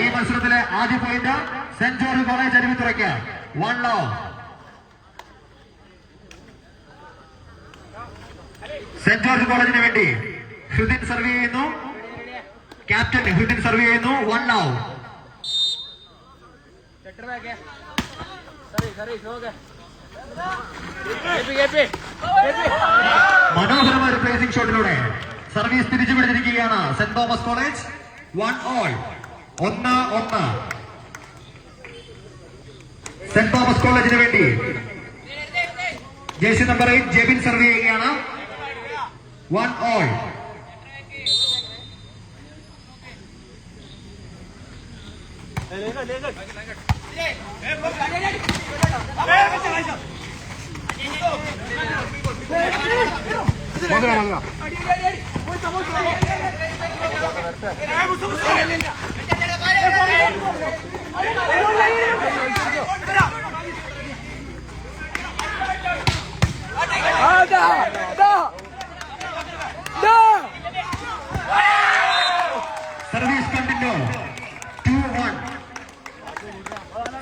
ഈ മത്സരത്തിലെ ആദ്യ പോയിന്റ് സെന്റ് ജോർജ് കോളേജ് അരുവിത്തുറയ്ക്ക് 1 love. സെന്റ് ജോർജ് കോളേജിന് വേണ്ടി ഹൃദിൻ സർവ് ചെയ്യുന്നു. ക്യാപ്റ്റൻ ഹൃദിൻ സർവ് ചെയ്യുന്നു. 1 love. മനോഹരമായ ഒരു പ്ലേസിംഗ് ഷോട്ടിലൂടെ സർവീസ് തിരിച്ചു പിടിച്ചിരിക്കുകയാണ് saint Thomas college. 1-all. 1-1. Saint Thomas കോളേജിന് വേണ്ടി ജേഴ്സി നമ്പർ 8 ജെബിൻ സർവ് ചെയ്യുകയാണ്. 1-all. Service continue. 2-1.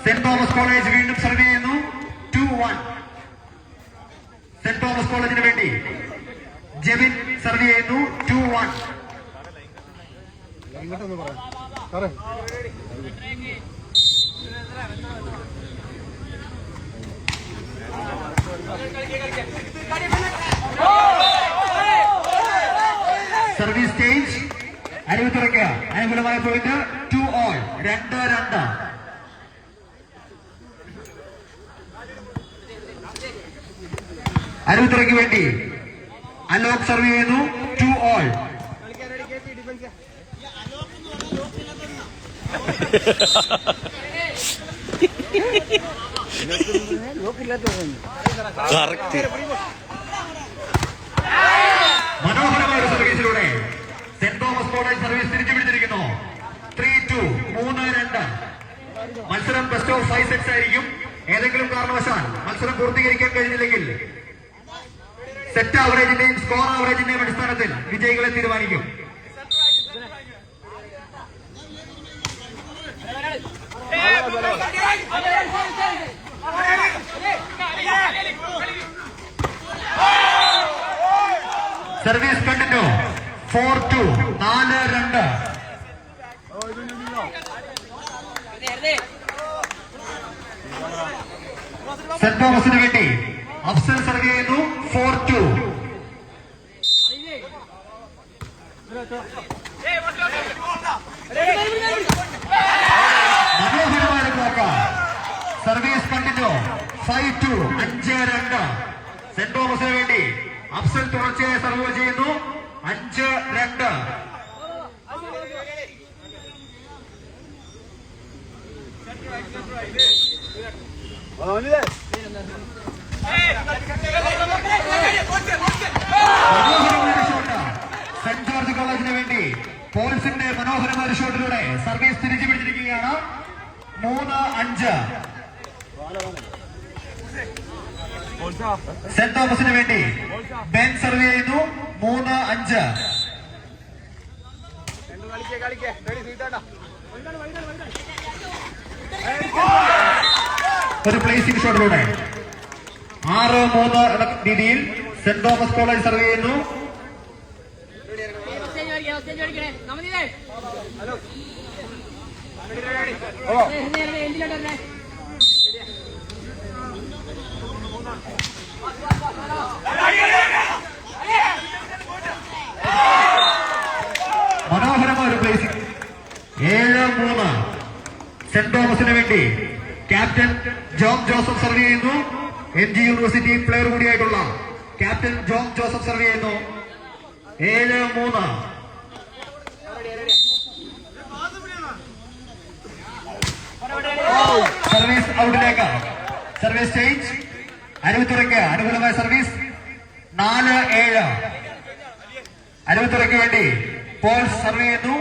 Saint Thomas college വീണ്ടും സർവ് ചെയ്യുന്നു. 2-1. സെന്റ് തോമസ് കോളേജിന് വേണ്ടി ജെബിൻ സർവ് ചെയ്യുന്നു. 2-1. Service change. അരുവിത്തുറയ്ക്ക് അനുകൂലമായ പോയിന്റ്. 2-all. 2-2. അരുവിത്തുറയ്ക്ക് വേണ്ടി അലോക് സർവ് ചെയ്യുന്നു. 2-all. മനോഹരമായ സർവീസിലൂടെ സെന്റ് തോമസ് കോളേജ് സർവീസ് തിരിച്ചു പിടിച്ചിരിക്കുന്നു. 3-2. 3-2. മത്സരം ബെസ്റ്റ് ഓഫ് 5 sets ആയിരിക്കും. ഏതെങ്കിലും കാരണവശാൽ മത്സരം പൂർത്തീകരിക്കാൻ കഴിഞ്ഞില്ലെങ്കിൽ സെറ്റ് ആവറേജിന്റെയും സ്കോർ ആവറേജിന്റെയും അടിസ്ഥാനത്തിൽ വിജയികളെ തീരുമാനിക്കും. Service continue. 4-2. 4-2. സെന്റ് തോമസിന് വേണ്ടി അഫ്സൽ സർവ് ചെയ്യുന്നു. 4-2. മനോഹരമായ പോക്ക. Service continue. 5-2. 5-2. സെന്റ് തോമസിന് വേണ്ടി അഫ്സൽ തുടർച്ചയായി സർവ് ചെയ്യുന്നു. 5-2. സെന്റ് ജോർജ് കോളേജിന് വേണ്ടി പോൾസിന്റെ മനോഹരമായ ഷോട്ടിലൂടെ സർവീസ് തിരിച്ചു പിടിച്ചിരിക്കുകയാണ്. 3-5. സെന്റ് തോമസിന് വേണ്ടി ബെൻ സർവ് ചെയ്യുന്നു. 3-5. ഒരു പ്ലേസിംഗ് ഷോട്ടിലൂടെ 6-3 എന്ന രീതിയിൽ സെന്റ് തോമസ് കോളേജ് സർവ് ചെയ്യുന്നു. മനോഹരമായ ഒരു പ്ലേസിംഗ്. 7-3. സെന്റ് തോമസിന് വേണ്ടി ക്യാപ്റ്റൻ ജോൺ ജോസഫ് സർവ് ചെയ്യുന്നു. MG യൂണിവേഴ്സിറ്റി പ്ലെയർ കൂടിയായിട്ടുള്ള ക്യാപ്റ്റൻ ജോൺ ജോസഫ് സർവ് ചെയ്യുന്നു. 7-3. സർവീസ് ഔട്ടിലേക്ക്. Service change. അരുവിത്തുറയ്ക്ക് അനുകൂലമായ സർവീസ്. 4-7. അരുവിത്തുറയ്ക്ക് വേണ്ടി പോൾ സർവ് ചെയ്യുന്നു.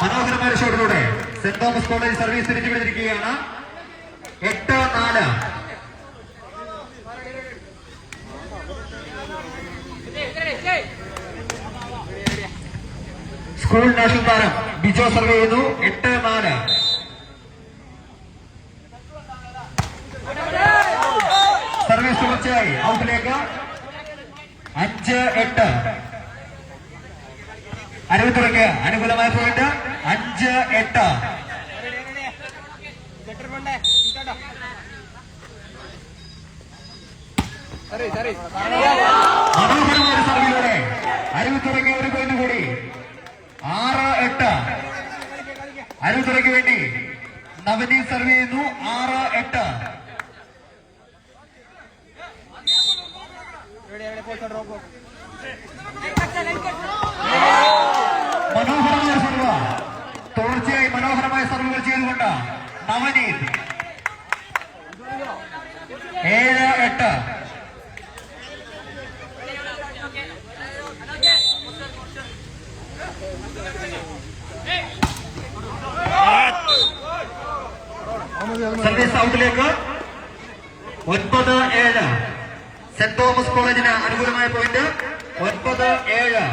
മനോഹരമായ ഷോട്ടിലൂടെ സെന്റ് തോമസ് കോളേജ് സർവീസ് തിരിച്ചു പിടിച്ചിരിക്കുകയാണ്. 8-4. 4. സ്കൂൾ നാഷണൽ താരം ബിജോ സർവ് ചെയ്യുന്നു. 8-4. സർവീസ് തുടർച്ചയായി ഔട്ടിലേക്ക്. 5-8. അരുവിത്തുറയ്ക്ക് അനുകൂലമായ പോയിന്റ്. 5-8. മനോഹരമായ സർവിലൂടെ അരുവിത്തുറയ്ക്ക് ഒരു പോയിന്റ് കൂടി. 6-8. അരുവിത്തുറയ്ക്ക് വേണ്ടി നവനീത് സർവ് ചെയ്യുന്നു. 6-8. മനോഹരമായ സർവ്. തുടർച്ചയായി മനോഹരമായ സർവുകൾ ചെയ്തുകൊണ്ട് നവനീത്. 7-8. സർവീസ് ഔട്ടിലേക്ക്. 9-7. സെന്റ് തോമസ് കോളേജിന് അനുകൂലമായ point. 9-7.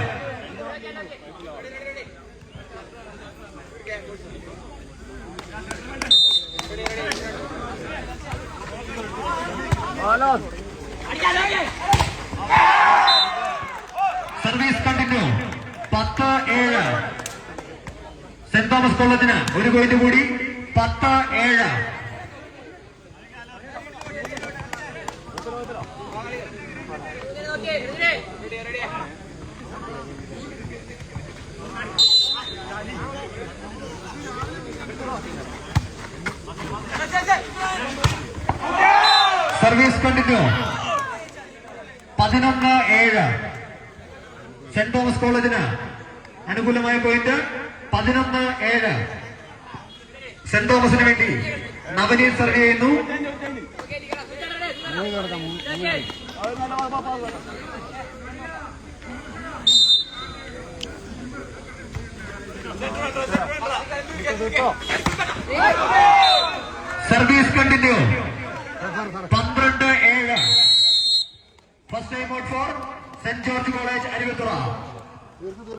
Service continue. 10-7. Saint Thomas കോളേജിന് ഒരു പോയിന്റ് കൂടി. 10-7. Service continue. 11-7. സെന്റ് തോമസ് കോളേജിന് അനുകൂലമായ പോയിന്റ്. 11-7. സെന്റ് തോമസിന് വേണ്ടി നവനീത് സർവ് ചെയ്യുന്നു. Service continue. 12-7. First time out for saint George college Aruvithura.